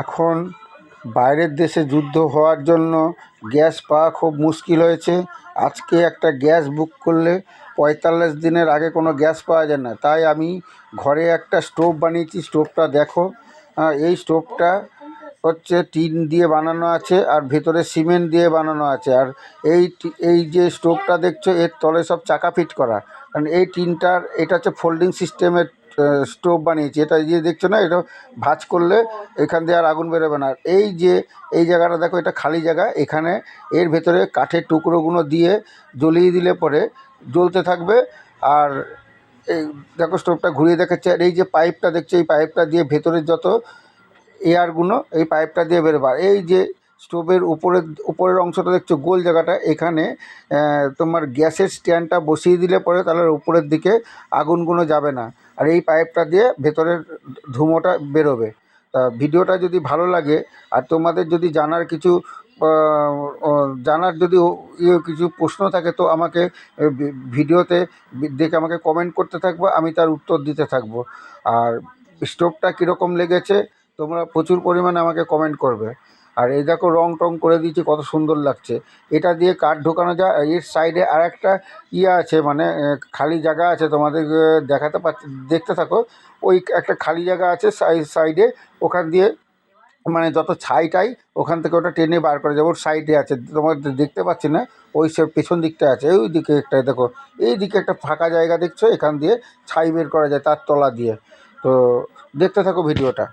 এখন বাইরের দেশে যুদ্ধ হওয়ার জন্য গ্যাস পাওয়া খুব মুশকিল হয়েছে। আজকে একটা গ্যাস বুক করলে ৪৫ দিনের আগে কোনো গ্যাস পাওয়া যায় না। তাই আমি ঘরে একটা স্টোভ বানিয়েছি। স্টোভটা দেখো, এই স্টোভটা হচ্ছে টিন দিয়ে বানানো আছে আর ভেতরে সিমেন্ট দিয়ে বানানো আছে। আর এই যে স্টোভটা দেখছো, এর তলে সব চাকা ফিট করা। কারণ এই টিনটার এটা হচ্ছে ফোল্ডিং সিস্টেমের স্টোভ বানিয়েছি। এটা যে দেখছো না, এটা ভাঁজ করলে এখান দিয়ে আর আগুন বেরোবে না। আর এই জায়গাটা দেখো, এটা খালি জায়গা। এখানে এর ভেতরে কাঠের টুকরোগুলো দিয়ে জ্বলিয়ে দিলে পরে জ্বলতে থাকবে। আর এই দেখো স্টোভটা ঘুরিয়ে দেখাচ্ছে। আর এই যে পাইপটা দেখছো, এই পাইপটা দিয়ে ভেতরের যত এয়ারগুলো এই পাইপটা দিয়ে বেরোবে। আর এই যে স্টোভের উপরের অংশটা দেখছো, গোল জায়গাটা, এখানে তোমার গ্যাসের স্ট্যান্ডটা বসিয়ে দিলে পরে তাহলে উপরের দিকে আগুনগুলো যাবে না। আর এই পাইপটা দিয়ে ভেতরের ধুমোটা বেরোবে। ভিডিওটা যদি ভালো লাগে আর তোমাদের যদি জানার কিছু কিছু প্রশ্ন থাকে, তো আমাকে ভিডিওতে দেখে আমাকে কমেন্ট করতে থাকবো, আমি তার উত্তর দিতে থাকবো। আর স্টোভটা কীরকম লেগেছে তোমরা প্রচুর পরিমাণে আমাকে কমেন্ট করবে। আর এই দেখো রং টং করে দিয়েছি, কত সুন্দর লাগছে। এটা দিয়ে কাঠ ঢোকানো যায়। আর এর সাইডে আর একটা আছে, মানে খালি জায়গা আছে, তোমাদের দেখাতে পাচ্ছি, দেখতে থাকো। ওই একটা খালি জায়গা আছে সাইডে, ওখান দিয়ে মানে যত ছাই ওখান থেকে ওটা টেনে বার করা যাবে। ওর সাইডে আছে, তোমাদের দেখতে পাচ্ছি না, ওই সব পেছন দিকটা আছে। ওই দিকে একটা দেখো, এই দিকে একটা ফাঁকা জায়গা দেখছো, এখান দিয়ে ছাই বের করা যায় তার তলা দিয়ে। তো দেখতে থাকো ভিডিওটা।